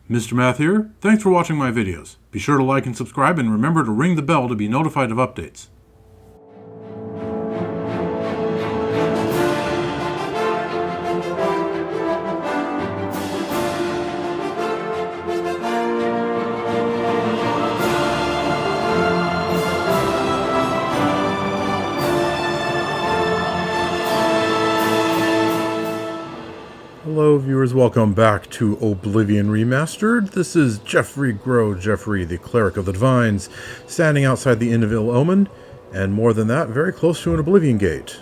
Mr. Math here. Thanks for watching my videos. Be sure to like and subscribe and remember to ring the bell to be notified of updates. Hello viewers, welcome back to Oblivion Remastered. This is Geoffrey Geoffrey, the Cleric of the Divines, standing outside the Inn of Ill Omen, and more than that, very close to an Oblivion Gate,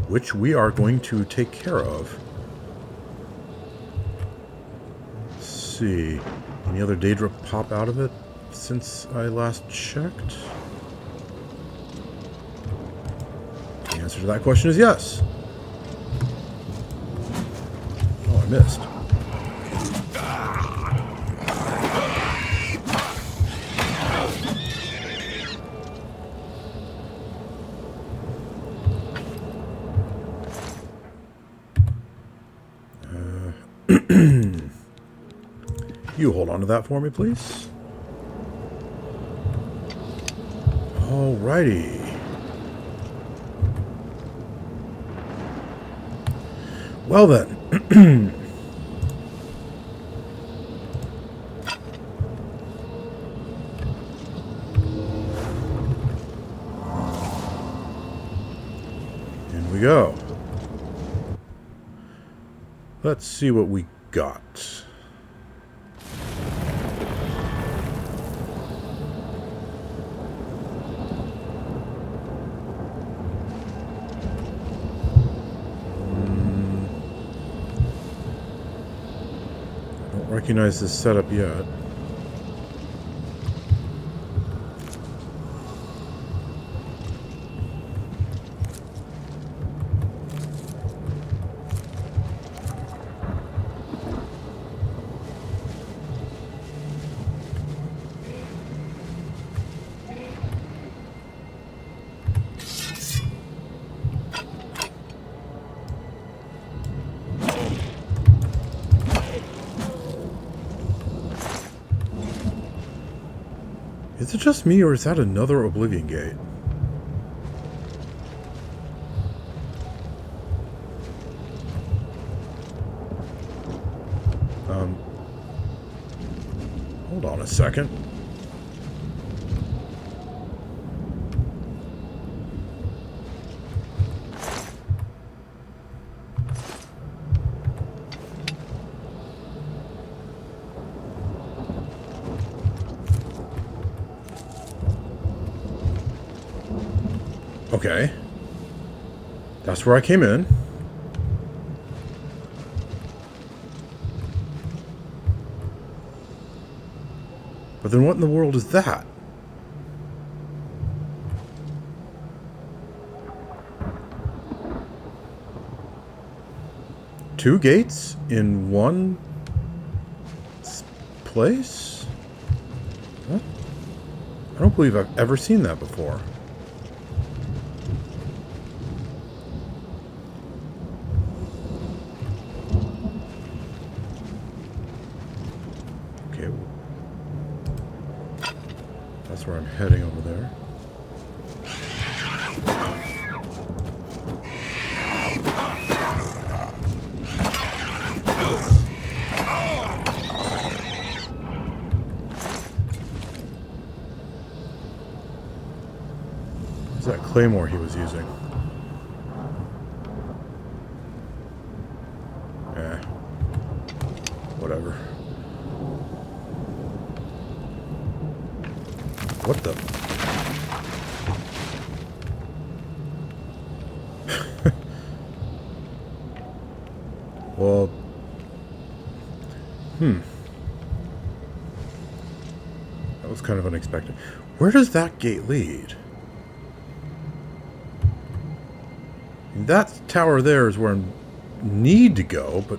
which we are going to take care of. Let's see, any other Daedra pop out of it since I last checked? The answer to that question is yes. Missed. You hold on to that for me, please. Alrighty. Well then. Go. Let's see what we got. I don't recognize this setup yet. Is it just me, or is that another Oblivion Gate? Hold on a second. Okay. That's where I came in. But then what in the world is that? Two gates in one place? What? I don't believe I've ever seen that before. That's where I'm heading over there. What's that claymore he was using? Whatever. What the? Well, that was kind of unexpected. Where does that gate lead? That tower there is where I need to go, but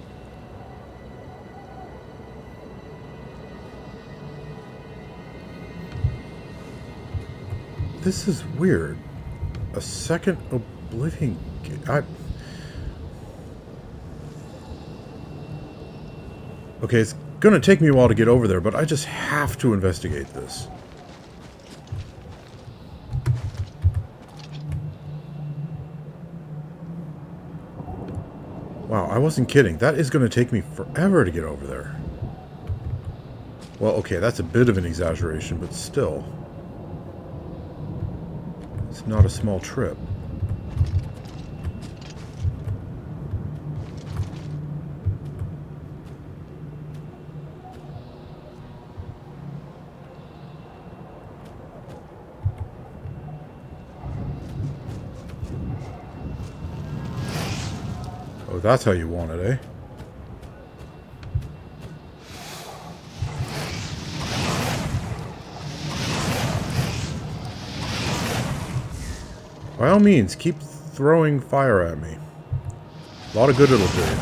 this is weird. A second Oblivion Gate. Okay, it's going to take me a while to get over there, but I just have to investigate this. Wow, I wasn't kidding. That is going to take me forever to get over there. Well, okay, that's a bit of an exaggeration, but still. It's not a small trip. Oh, that's how you want it, eh? By all means, keep throwing fire at me. A lot of good it'll do.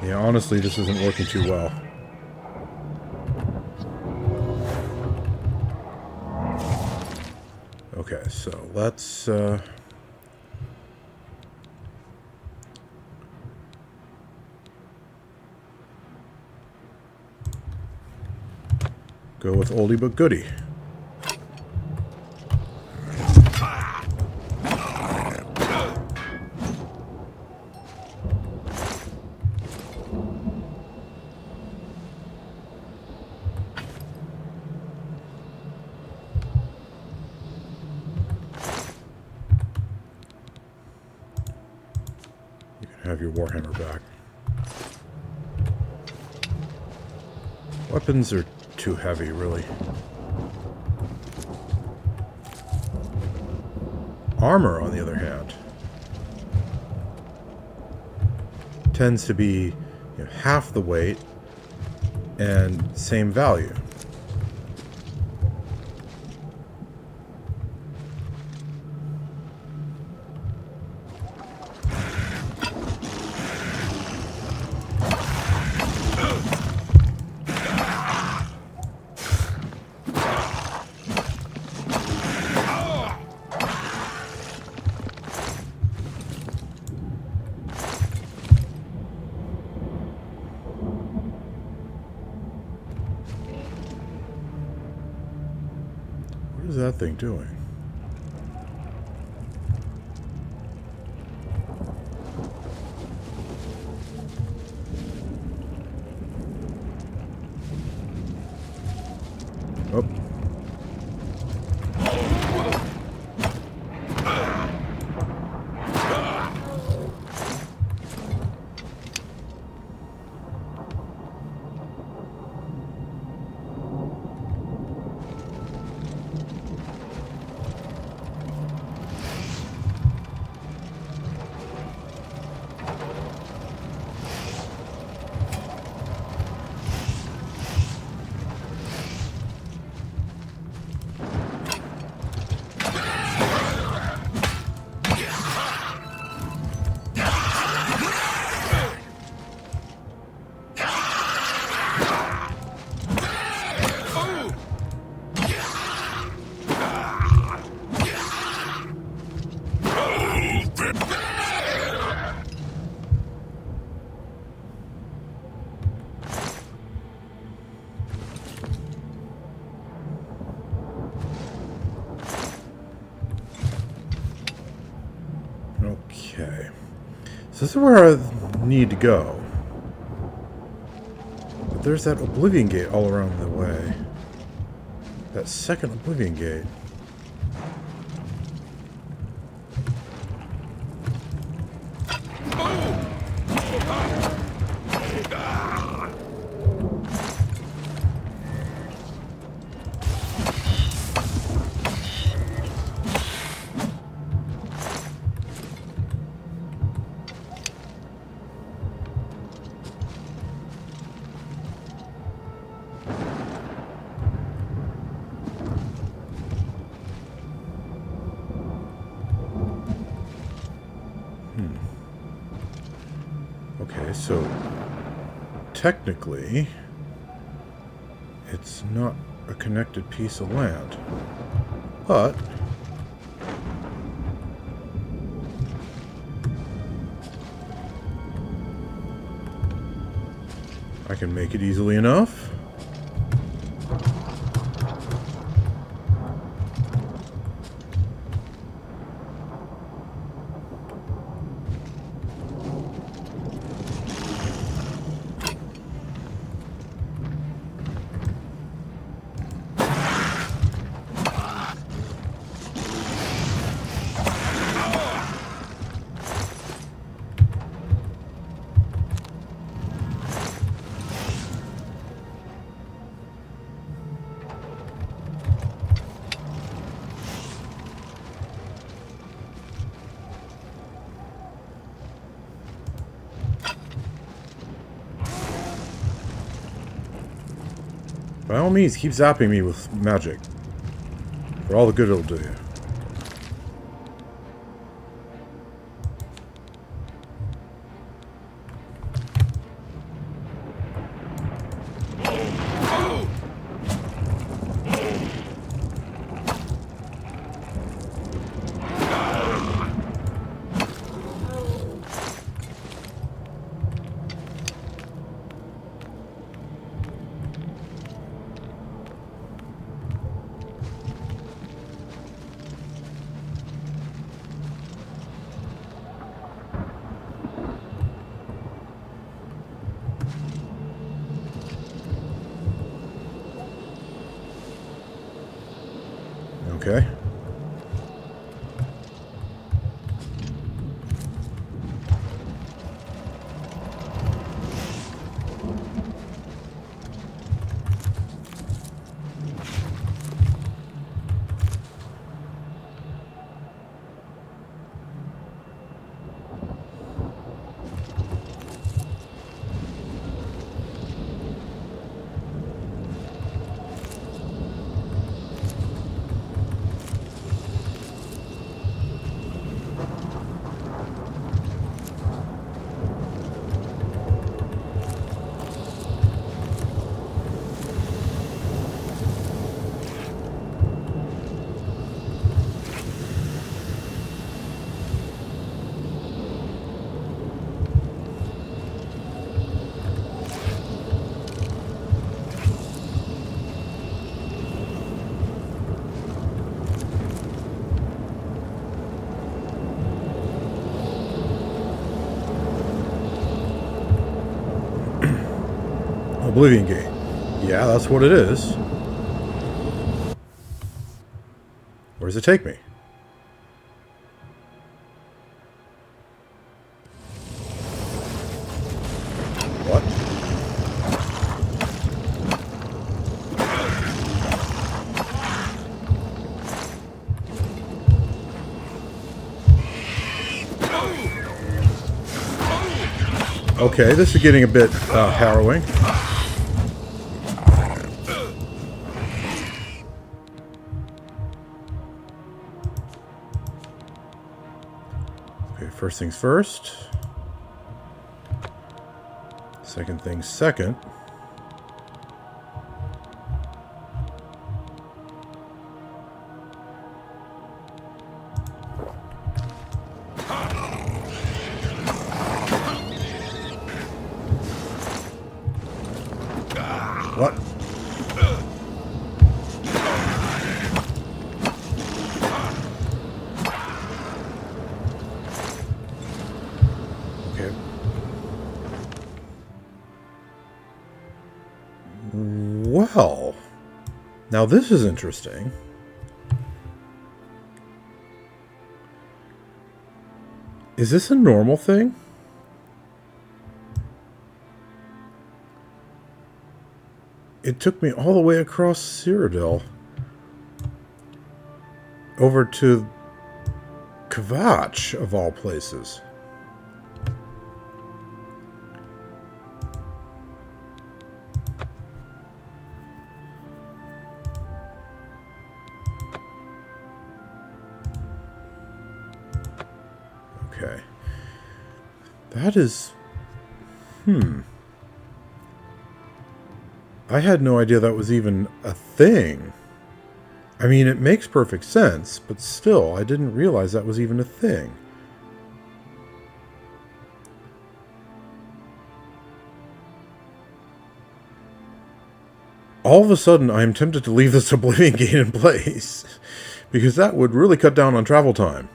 Yeah, honestly, this isn't working too well. Okay, so let's go with oldie but goodie. Have your warhammer back. Weapons are too heavy, really. Armor, on the other hand, tends to be, you know, half the weight and same value. What is that thing doing? Oh. Okay. So this is where I need to go. But there's that Oblivion Gate all around the way. That second Oblivion Gate. Okay, so technically, it's not a connected piece of land. But I can make it easily enough. By all means, keep zapping me with magic. For all the good it'll do you. Okay. Oblivion Gate. Yeah, that's what it is. Where does it take me? What? Okay, this is getting a bit harrowing. Okay, first things first. Second things second. What? Okay. Well, now this is interesting. Is this a normal thing? It took me all the way across Cyrodiil over to Kvatch, of all places. Okay. That is I had no idea that was even a thing. I mean, it makes perfect sense, but still, I didn't realize that was even a thing. All of a sudden, I am tempted to leave this Oblivion Gate in place, because that would really cut down on travel time.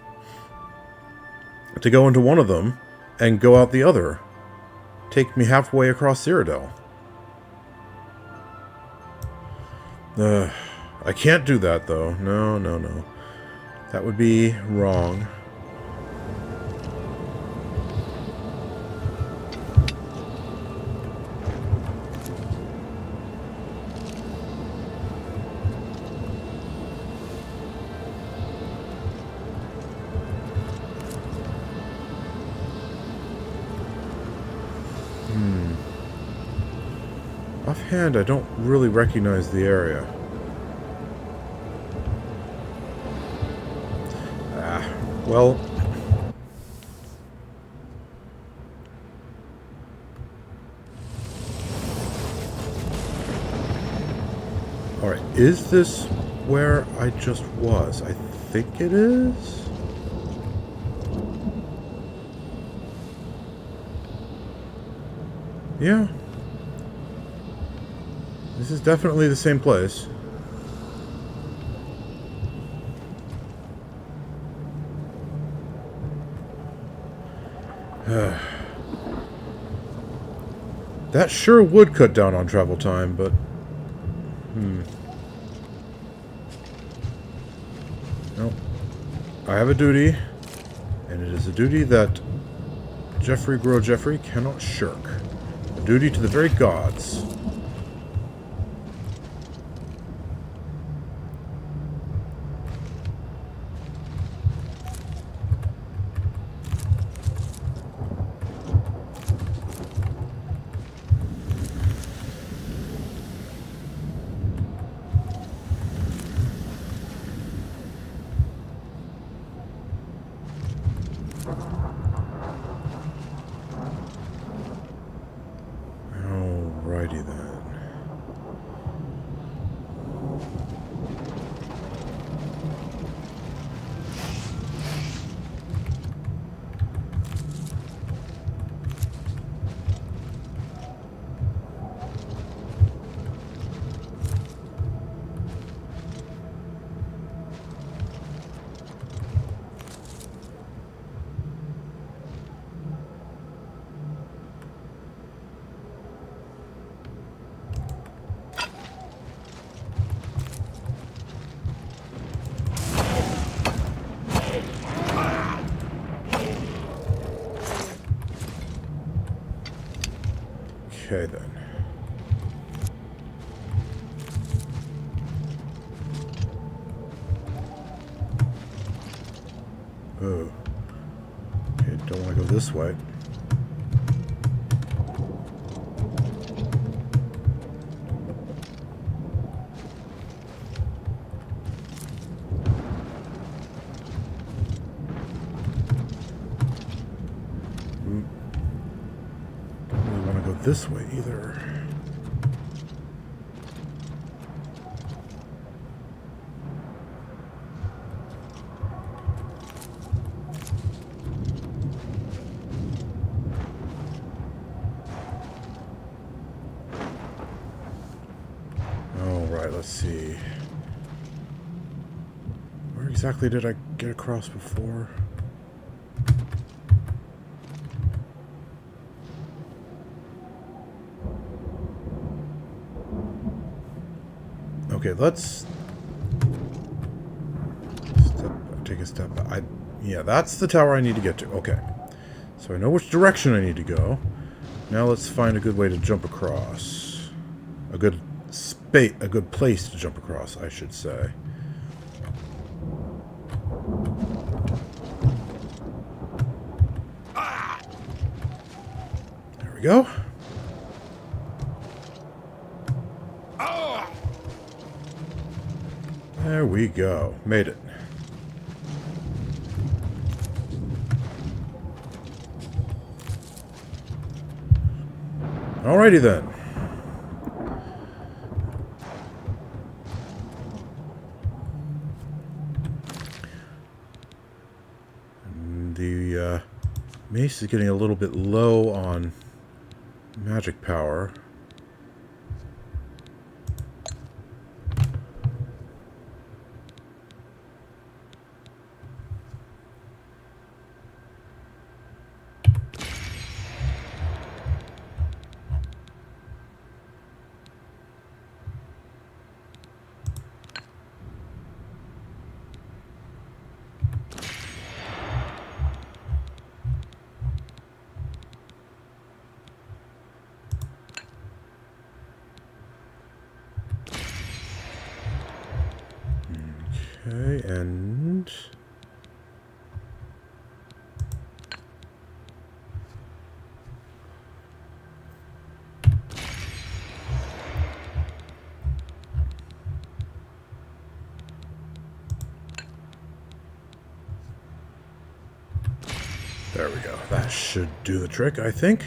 To go into one of them, and go out the other. Take me halfway across Cyrodiil. I can't do that, though. No, no, no. That would be wrong. Offhand, I don't really recognize the area. Well... Alright, is this where I just was? I think it is? Yeah. This is definitely the same place. That sure would cut down on travel time, but... Nope. I have a duty, and it is a duty that Geoffrey Geoffrey cannot shirk. A duty to the very gods. Alrighty then. Okay, then. Oh. Okay, don't want to go this way. This way either. All right, let's see. Where exactly did I get across before? Okay, let's take a step back. Yeah, that's the tower I need to get to. Okay. So I know which direction I need to go. Now let's find a good way to jump across. A good place to jump across, I should say. There we go. There we go. Made it. Alrighty then. The mace is getting a little bit low on magic power. Okay, and there we go. That should do the trick, I think.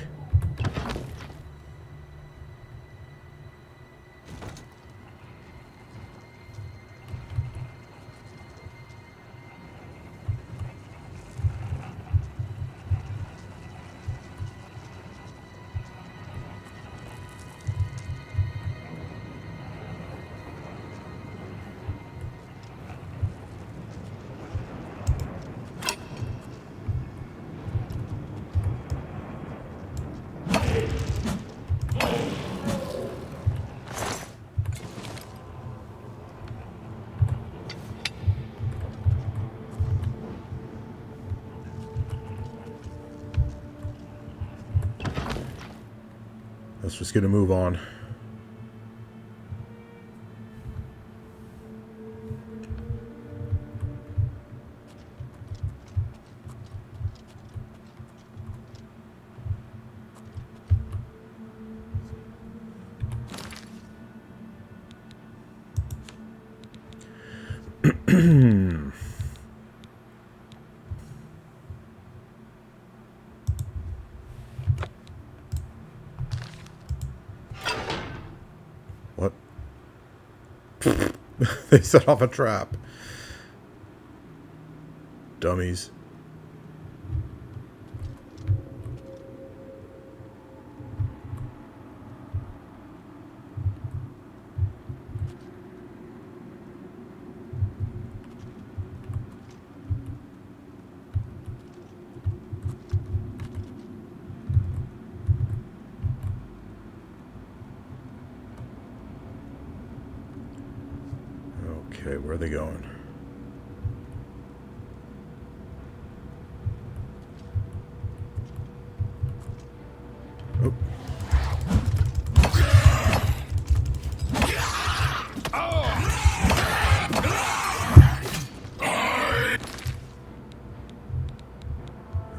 Let's just get a move on. What? They set off a trap. Dummies. Okay, where are they going? Oh.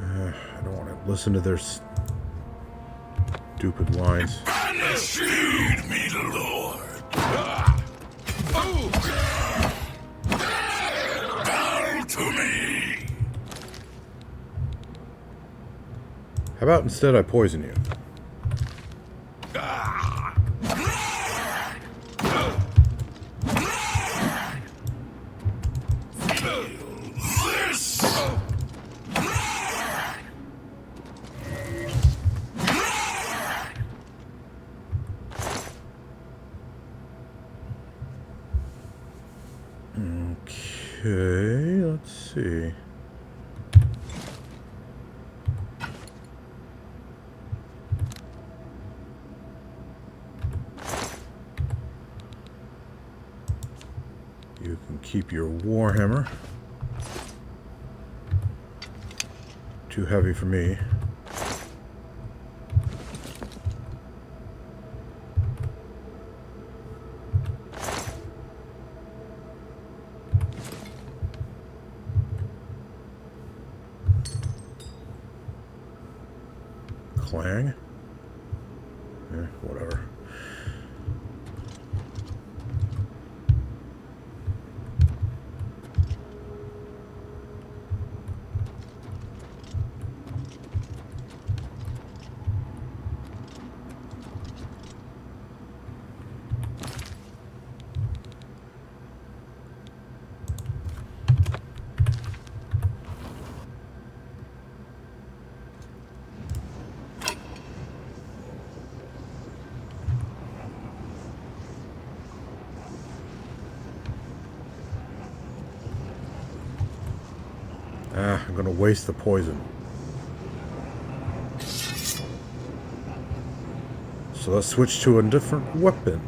I don't want to listen to their stupid lines. Feed me, Lord. Bow to me. How about instead I poison you? Okay, let's see. You can keep your warhammer. Too heavy for me. Clang. Whatever. Ah, I'm going to waste the poison. So let's switch to a different weapon.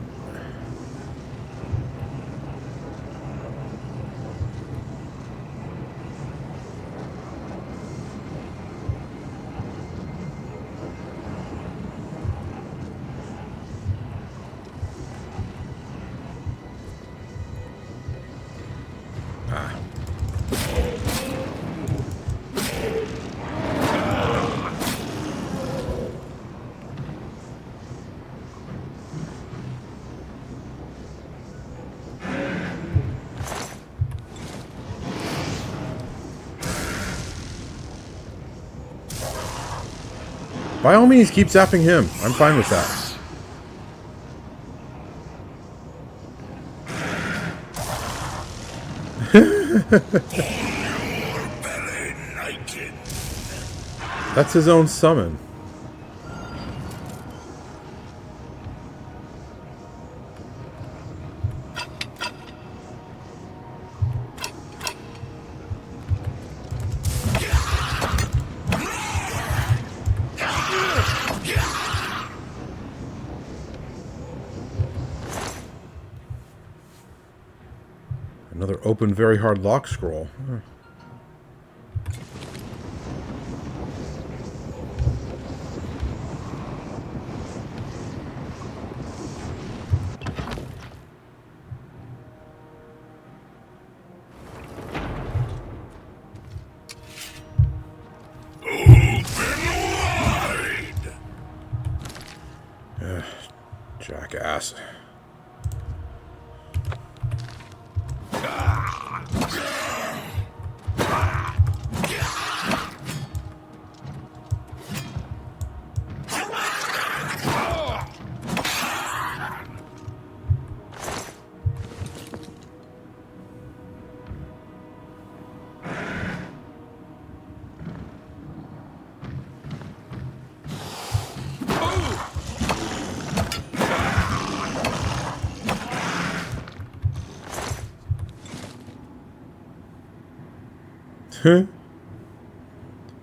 By all means, keep zapping him. I'm fine with that. That's his own summon. Another open, very hard lock scroll. Huh. Jackass.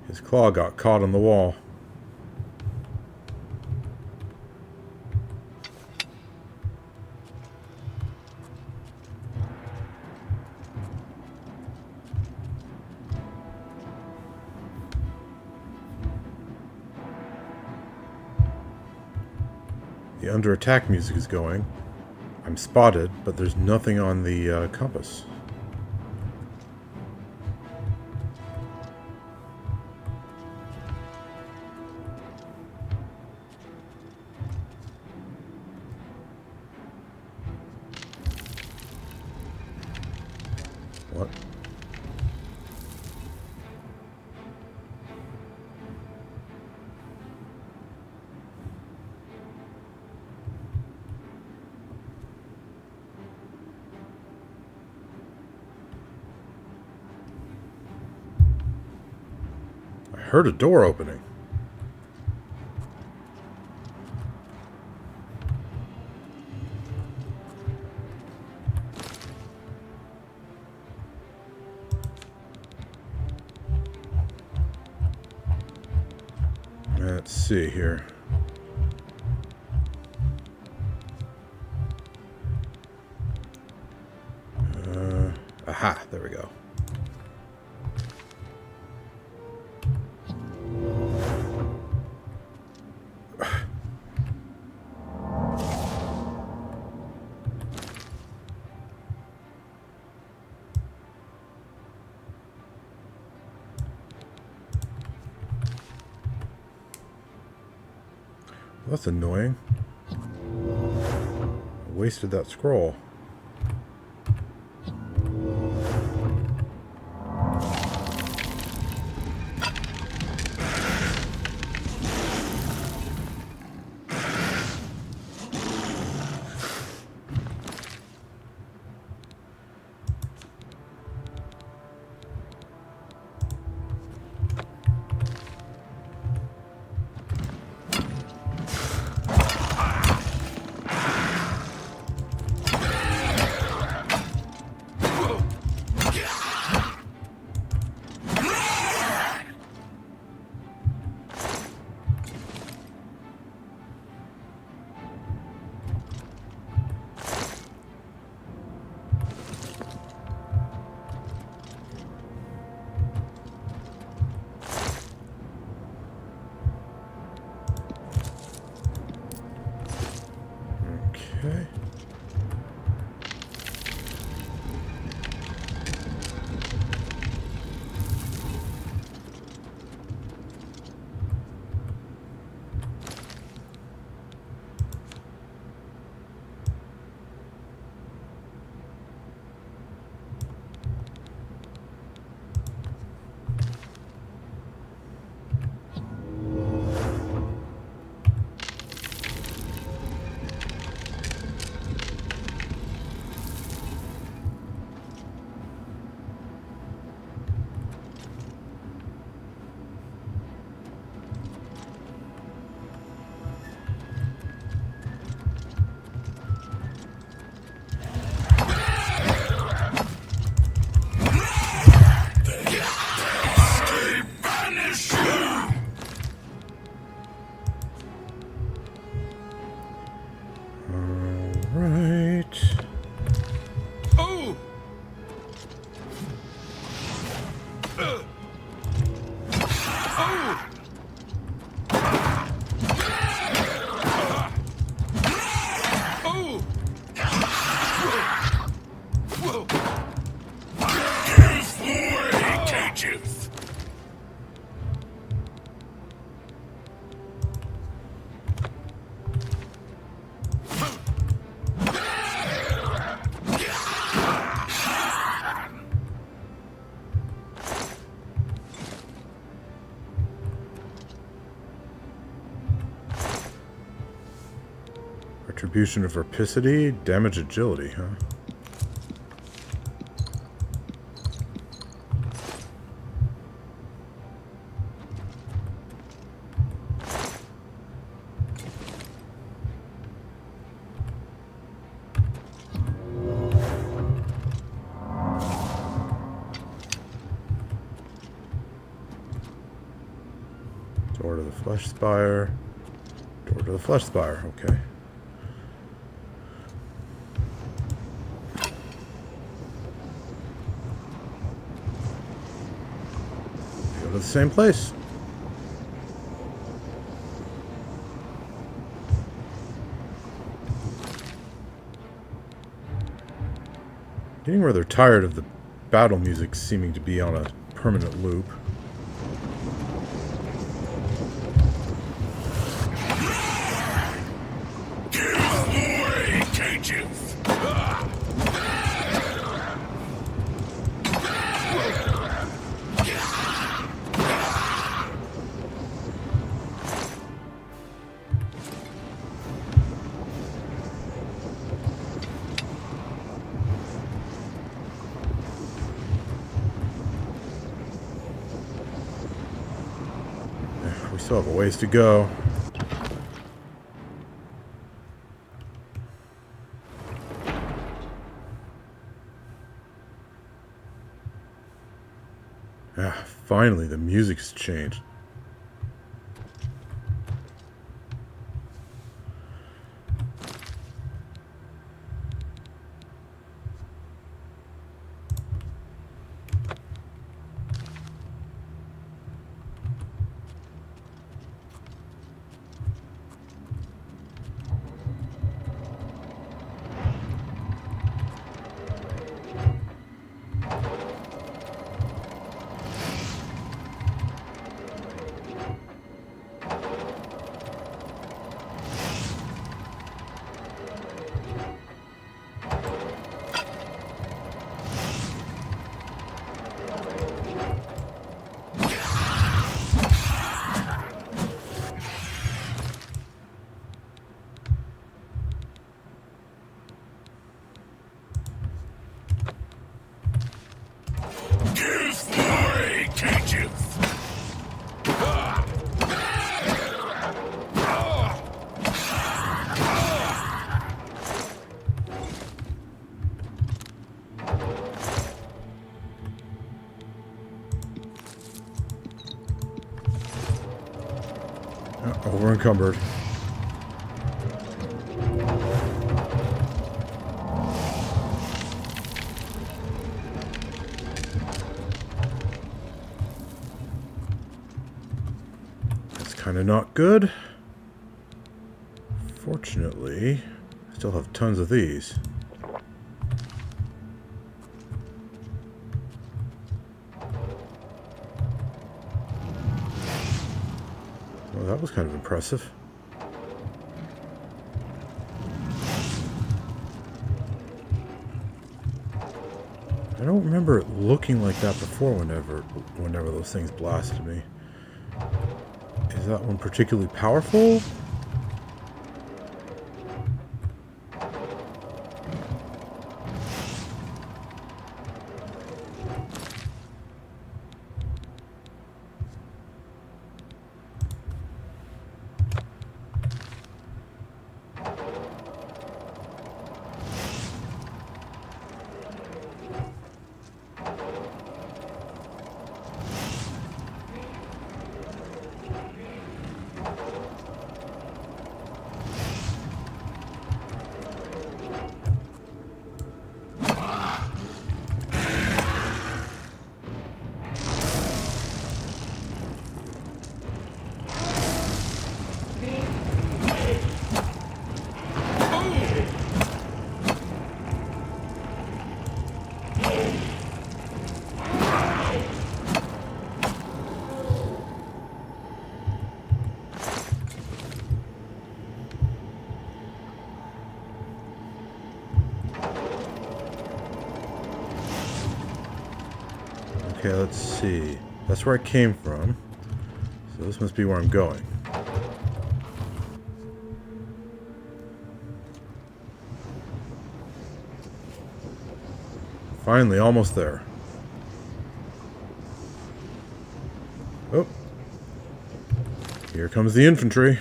His claw got caught on the wall. The under attack music is going. I'm spotted, but there's nothing on the compass. What? I heard a door opening. Let's see here. Aha, there we go. That's annoying. I wasted that scroll. Retribution of rapacity, damage agility, huh? Door to the Flesh Spire. Door to the Flesh Spire, okay. Go to the same place. Getting rather tired of the battle music seeming to be on a permanent loop. We still have a ways to go. Ah, finally the music's changed. Over encumbered. That's kind of not good. Fortunately, I still have tons of these. Well, that was kind of impressive. I don't remember it looking like that before whenever those things blasted me. Is that one particularly powerful? Okay, let's see. That's where I came from. So this must be where I'm going. Finally, almost there. Oh. Here comes the infantry.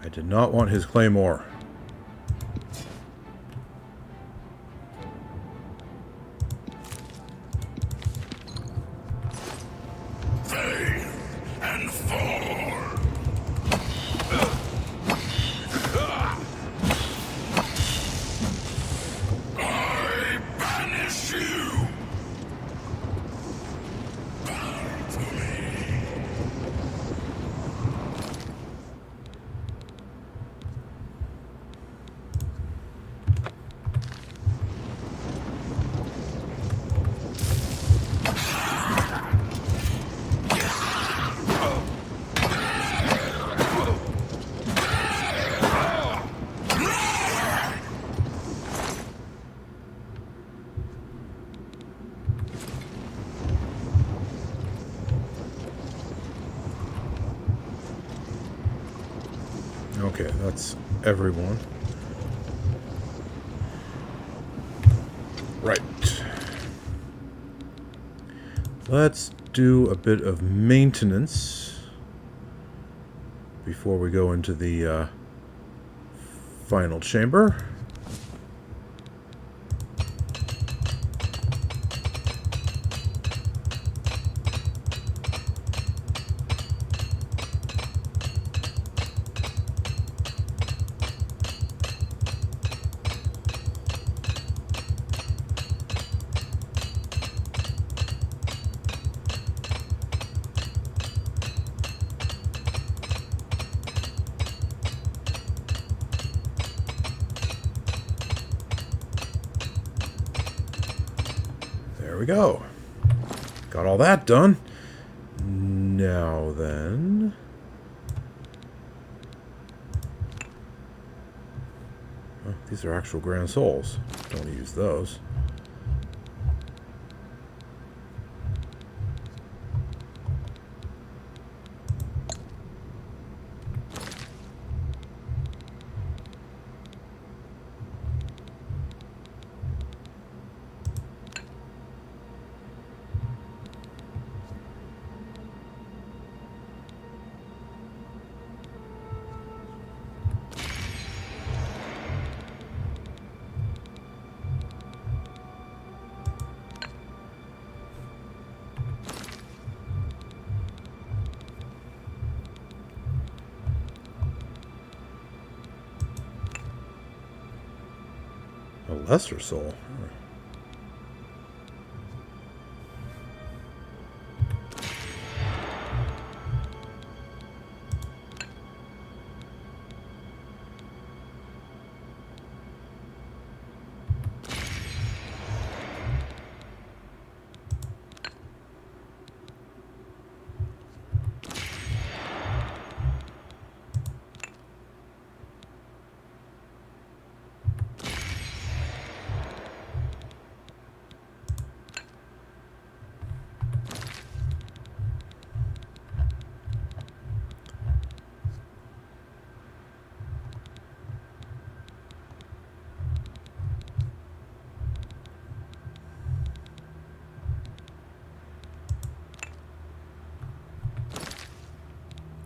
I did not want his claymore. Okay, that's everyone. Right. Let's do a bit of maintenance before we go into the final chamber. There we go. Got all that done. Now then... Oh, these are actual Grand Souls. Don't want to use those. A lesser soul.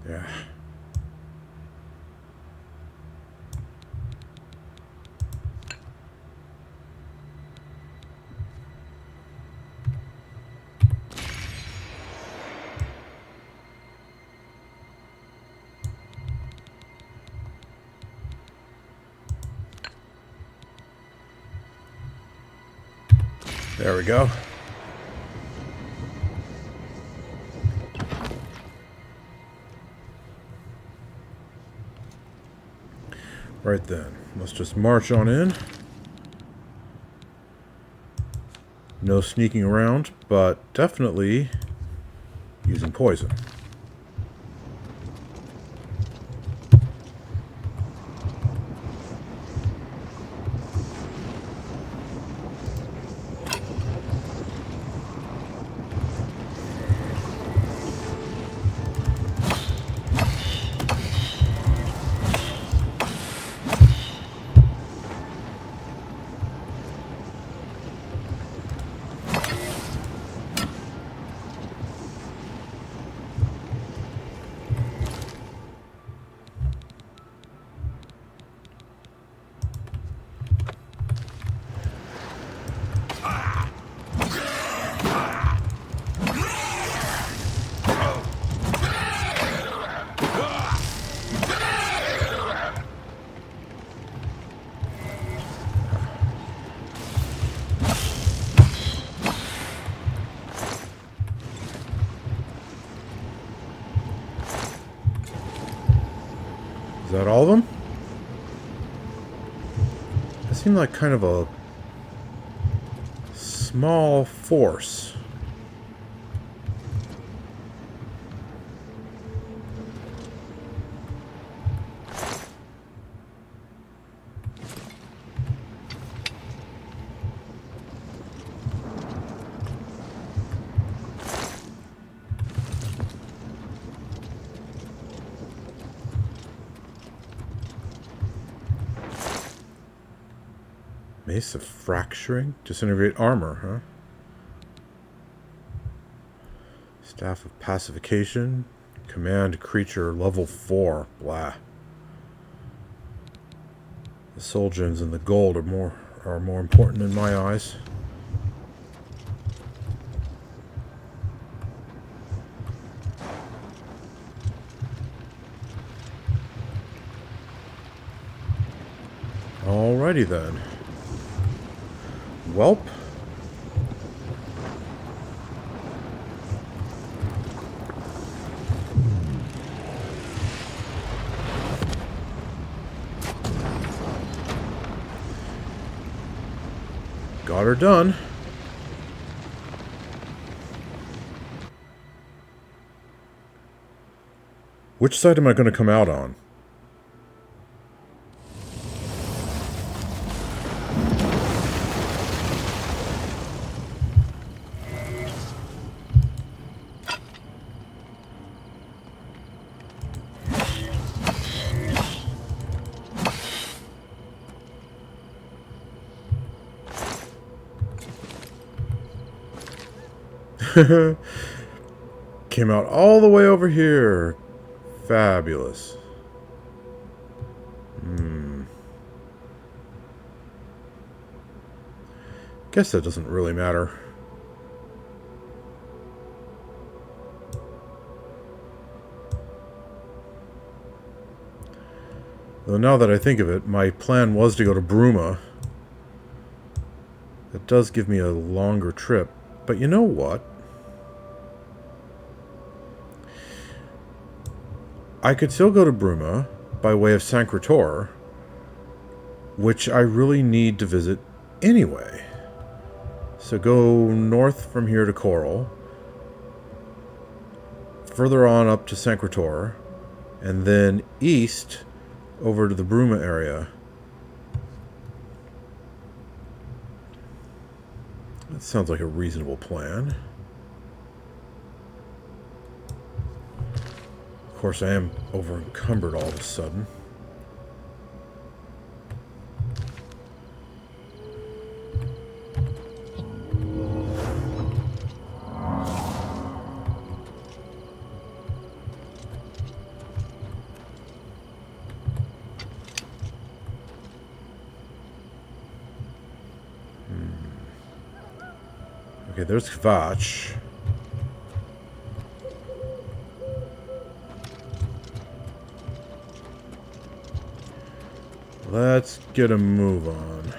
Yeah. There we go. Right then, let's just march on in. No sneaking around, but definitely using poison. that all of them? It seemed like kind of a small force. Mace of Fracturing? Disintegrate armor, huh? Staff of Pacification. Command creature level 4. Blah. The soul gems and the gold are more important in my eyes. Alrighty then. Welp. Got her done. Which side am I going to come out on? Came out all the way over here. Fabulous. Guess that doesn't really matter. Though now that I think of it, my plan was to go to Bruma. That does give me a longer trip. But you know what? I could still go to Bruma by way of Sancre Tor, which I really need to visit anyway. So go north from here to Chorrol, further on up to Sancre Tor, and then east over to the Bruma area. That sounds like a reasonable plan. Of course, I am over encumbered all of a sudden. Okay, there's Kvatch. Let's get a move on.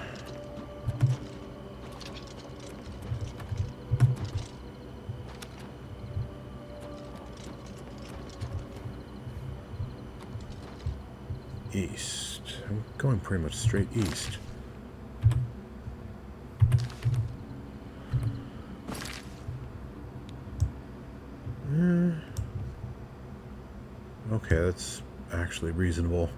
East. I'm going pretty much straight east. Okay, that's actually reasonable.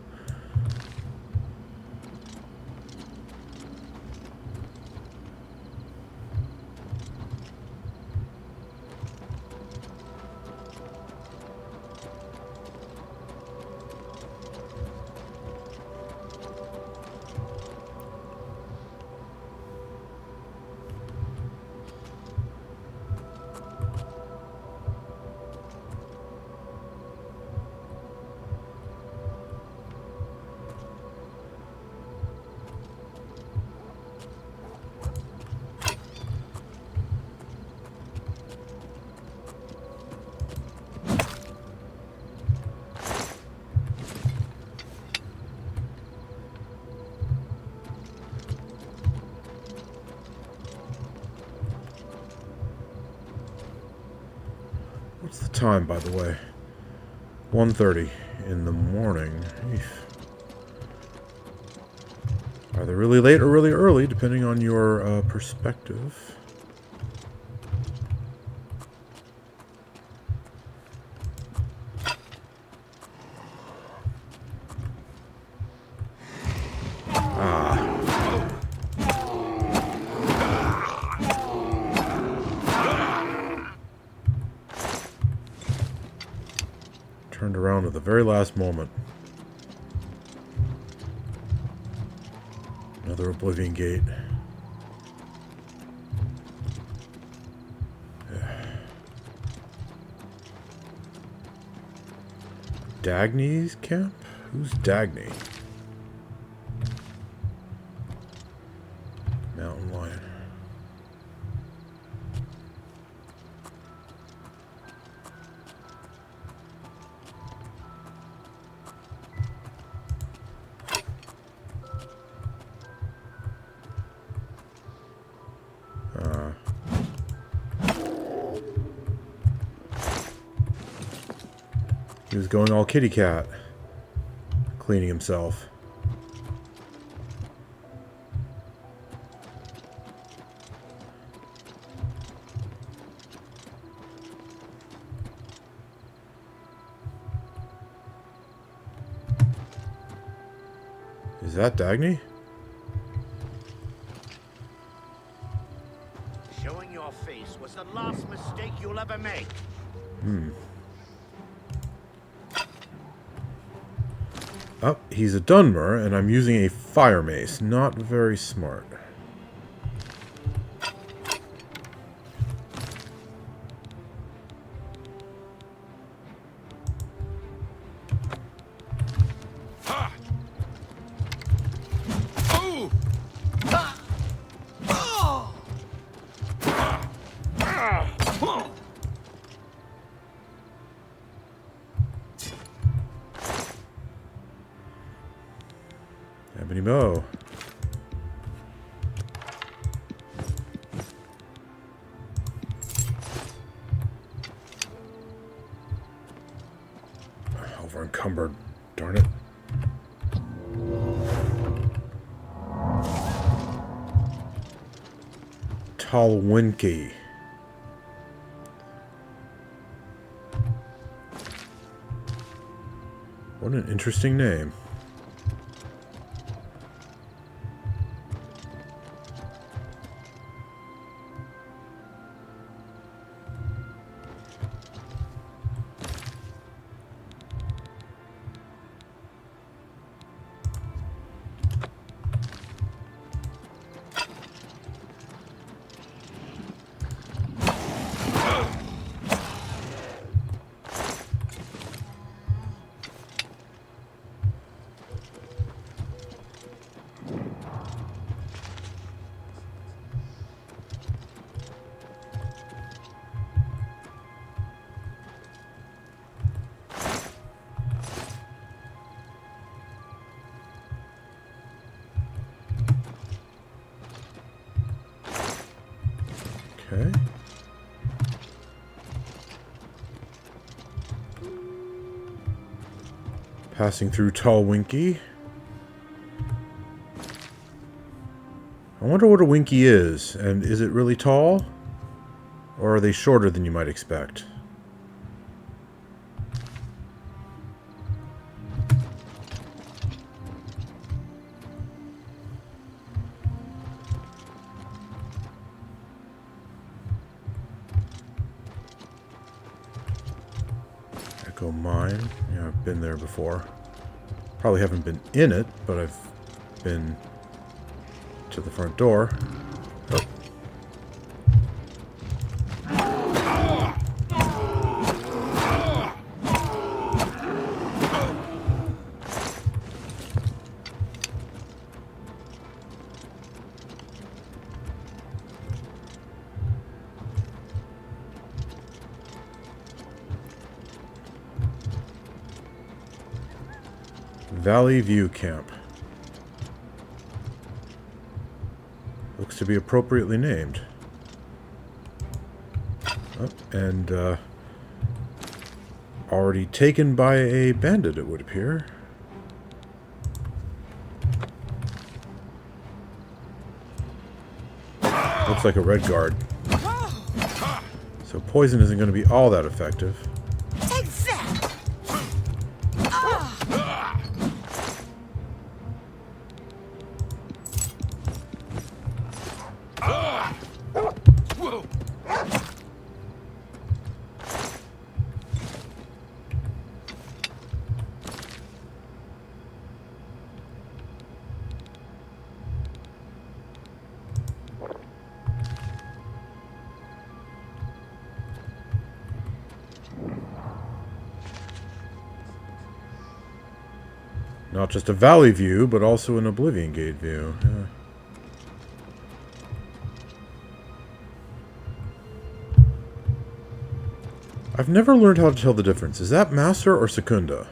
What's the time, by the way? 1:30 in the morning. Eef. Either really late or really early, depending on your perspective. Turned around at the very last moment. Another Oblivion Gate. Dagny's camp? Who's Dagny? Mountain lion. He was going all kitty cat, cleaning himself. Is that Dagny? Showing your face was the last mistake you'll ever make. Oh, he's a Dunmer, and I'm using a fire mace. Not very smart. Ebony bow. Over encumbered. Darn it. Talwinki. What an interesting name. Okay. Passing through Talwinki. I wonder what a Winky is, and is it really tall? Or are they shorter than you might expect? Echo Mine. Yeah, I've been there before. Probably haven't been in it, but I've been to the front door. Oh. Valley View Camp. Looks to be appropriately named. Oh, and already taken by a bandit, it would appear. looks like a red guard. So poison isn't going to be all that effective. Take that! Not just a valley view, but also an Oblivion Gate view. Yeah. I've never learned how to tell the difference. Is that Master or Secunda?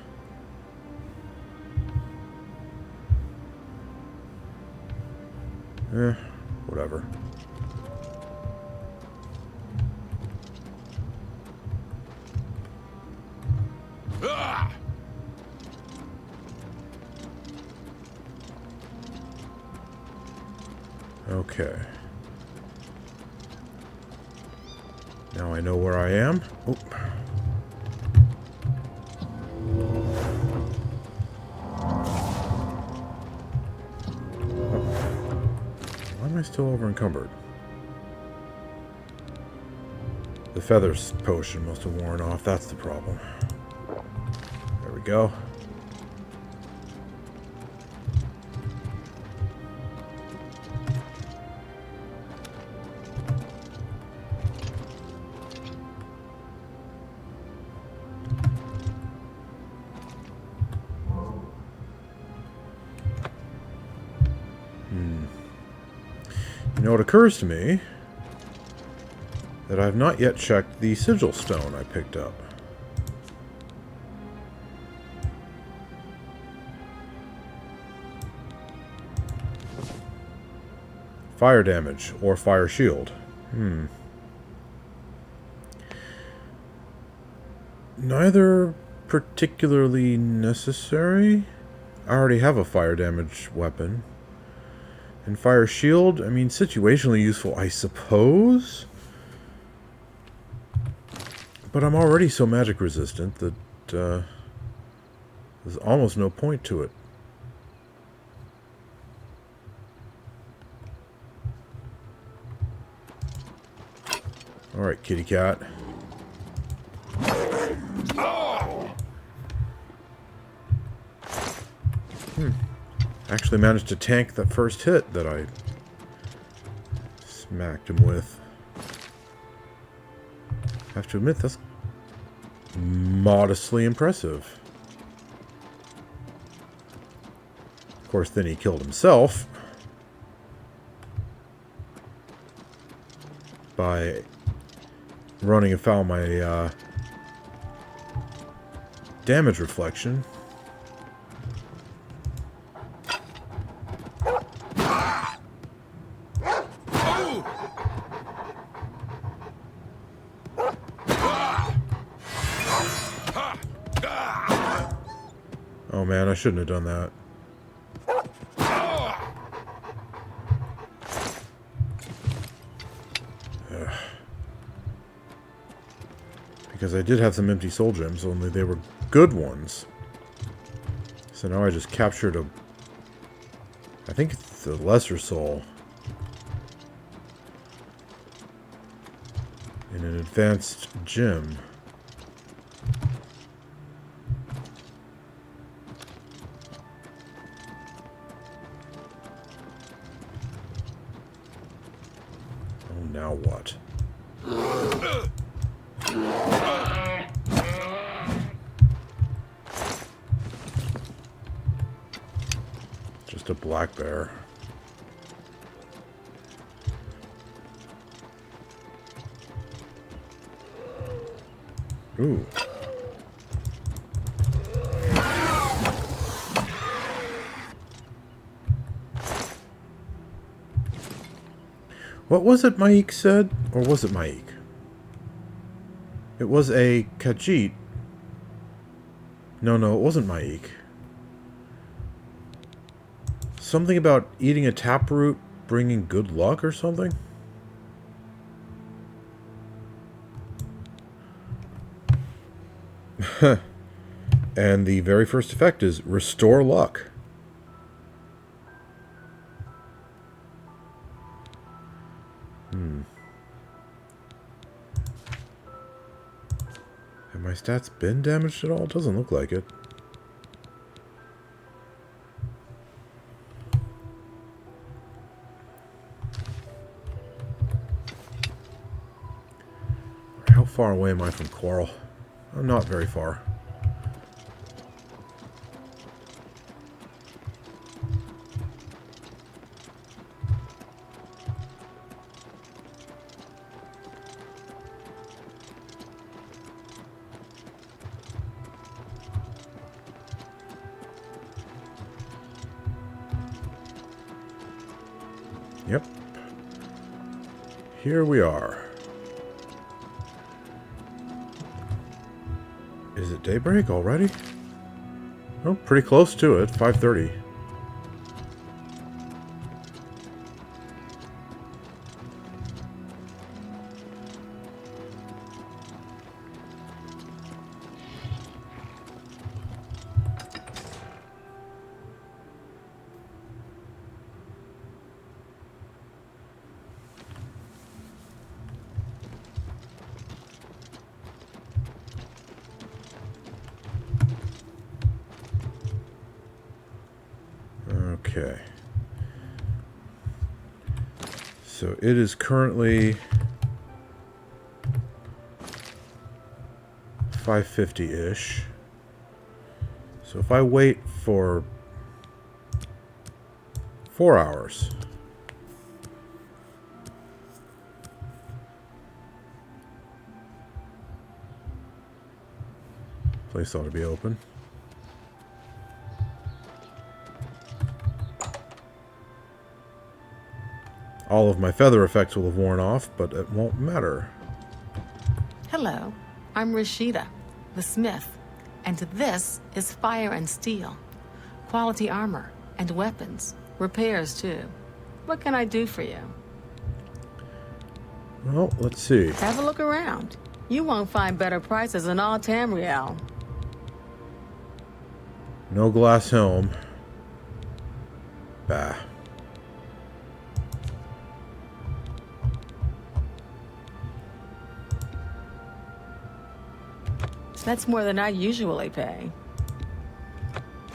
Whatever. Okay. Now I know where I am. Oop. Why am I still over encumbered? The feathers potion must have worn off. That's the problem. There we go. You know, it occurs to me that I have not yet checked the Sigil Stone I picked up. Fire damage or fire shield. Neither particularly necessary. I already have a fire damage weapon. And fire shield, I mean, situationally useful, I suppose. But I'm already so magic resistant that there's almost no point to it. Alright, kitty cat. Actually managed to tank that first hit that I smacked him with. I have to admit, that's modestly impressive. Of course, then he killed himself by running afoul my damage reflection. Oh man, I shouldn't have done that. Ugh. Because I did have some empty soul gems, only they were good ones. So now I just captured a... I think it's the lesser soul. In an advanced gem. Now what? Just a black bear. Ooh. What was it Maik said? Or was it Maik? It was a Khajiit. No, it wasn't Maik. Something about eating a taproot bringing good luck or something? And the very first effect is Restore Luck. Have my stats been damaged at all? Doesn't look like it. How far away am I from Chorrol? Oh, not very far. Yep. Here we are. Is it daybreak already? Oh, pretty close to it. 5:30. Okay. So it is currently 5:50-ish. So if I wait for 4 hours, place ought to be open. All of my feather effects will have worn off, but it won't matter. Hello, I'm Rashida, the smith, and this is Fire and Steel. Quality armor and weapons, repairs too. What can I do for you? Well, let's see. Have a look around. You won't find better prices in all Tamriel. No glass helm. Bah. That's more than I usually pay.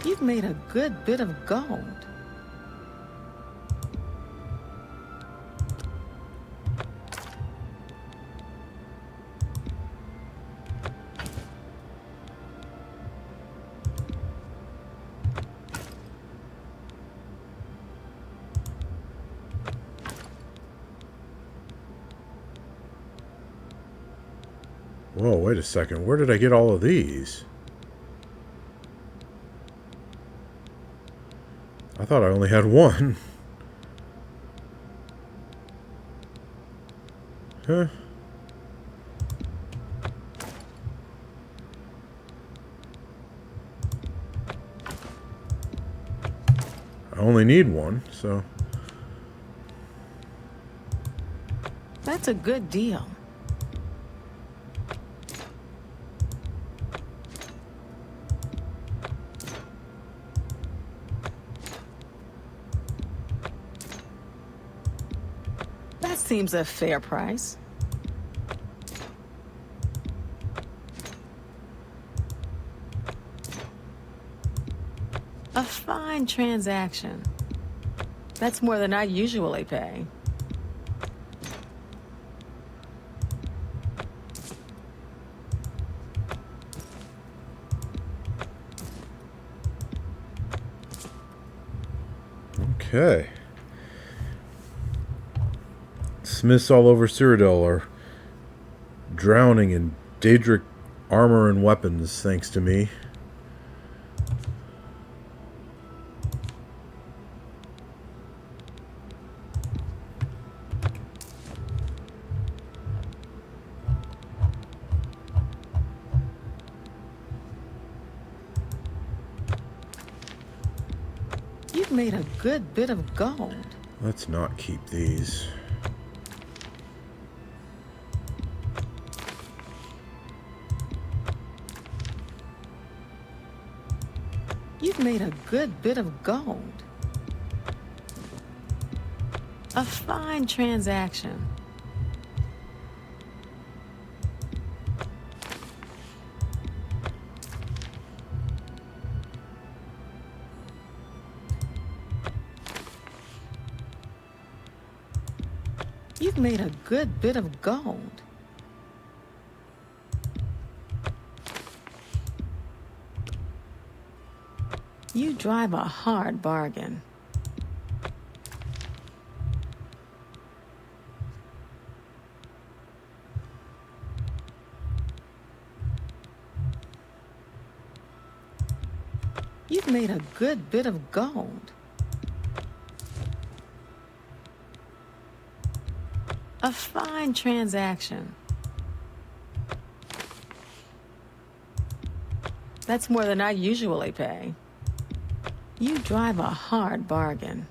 You've made a good bit of gold. Whoa, wait a second. Where did I get all of these? I thought I only had one. Huh? I only need one, so... That's a good deal. Seems a fair price. A fine transaction. That's more than I usually pay. Okay. Smiths all over Cyrodiil are drowning in Daedric armor and weapons, thanks to me. You've made a good bit of gold. Let's not keep these. You've made a good bit of gold. A fine transaction. You've made a good bit of gold. You drive a hard bargain. You've made a good bit of gold. A fine transaction. That's more than I usually pay. You drive a hard bargain.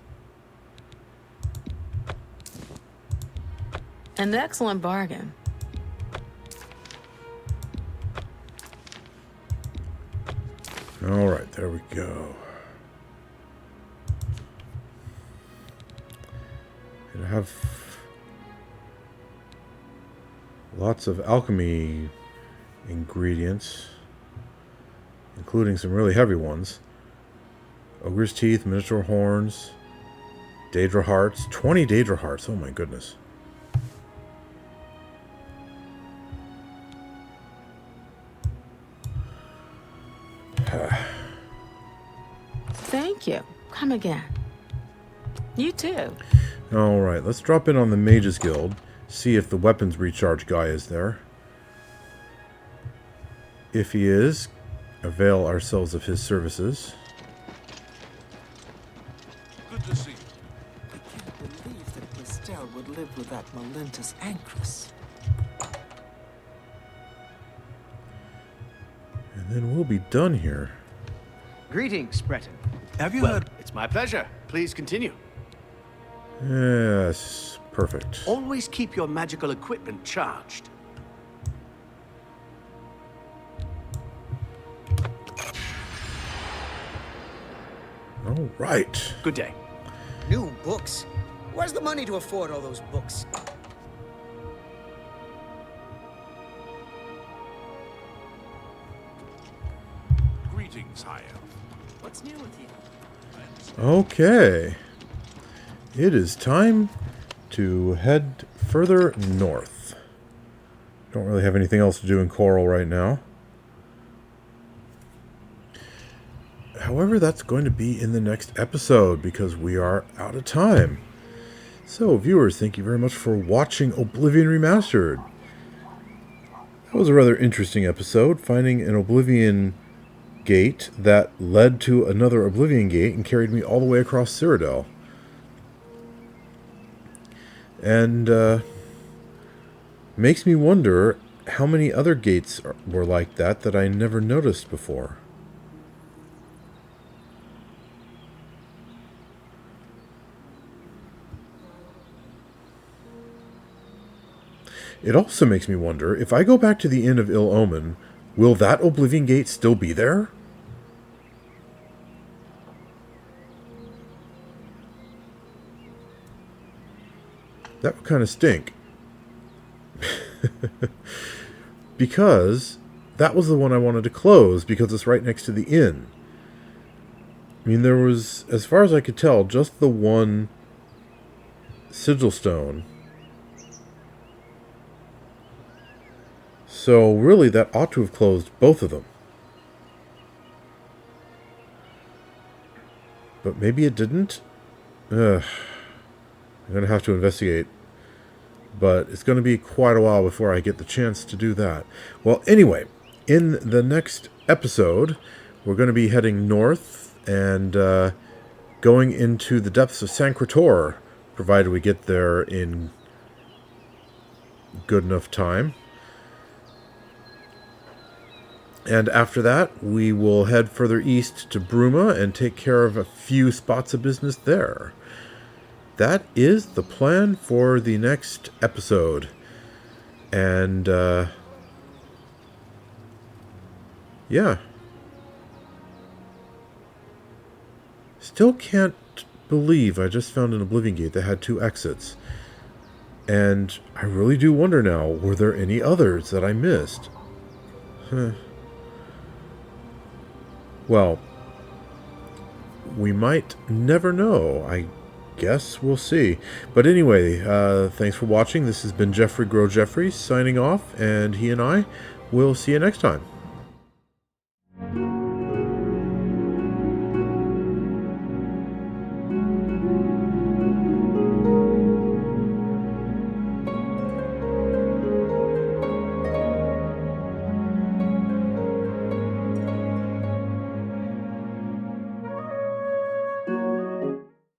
An excellent bargain. All right, there we go. I have lots of alchemy ingredients, including some really heavy ones. Ogre's Teeth, Minotaur Horns, Daedra Hearts. 20 Daedra Hearts, oh my goodness. Thank you. Come again. You too. Alright, let's drop in on the Mages Guild, see if the weapons recharge guy is there. If he is, avail ourselves of his services. Good to see you. I can't believe that Bristel would live with that momentous anchoress. And then we'll be done here. Greetings, Breton. Have you Well, heard? it's my pleasure. Please continue. Yes, perfect. Always keep your magical equipment charged. Alright. Good day. New books? Where's the money to afford all those books? Greetings, High Elf. What's new with you? Okay. It is time to head further north. Don't really have anything else to do in Chorrol right now. However, that's going to be in the next episode because we are out of time. So, viewers, thank you very much for watching Oblivion Remastered. That was a rather interesting episode, finding an Oblivion Gate that led to another Oblivion Gate and carried me all the way across Cyrodiil. And makes me wonder how many other gates were like that I never noticed before. It also makes me wonder, if I go back to the Inn of Ill Omen, will that Oblivion Gate still be there? That would kind of stink. Because that was the one I wanted to close because it's right next to the inn. I mean, there was, as far as I could tell, just the one Sigil Stone. So really, that ought to have closed both of them. But maybe it didn't? I'm going to have to investigate. But it's going to be quite a while before I get the chance to do that. Well, anyway, in the next episode, we're going to be heading north and going into the depths of Sancre Tor, provided we get there in good enough time. And after that, we will head further east to Bruma and take care of a few spots of business there. That is the plan for the next episode. And, yeah. Still can't believe I just found an Oblivion Gate that had 2 exits. And I really do wonder now, were there any others that I missed? Well, we might never know. I guess we'll see. But anyway, thanks for watching. This has been Geoffrey Grow Geoffrey signing off, and he and I will see you next time.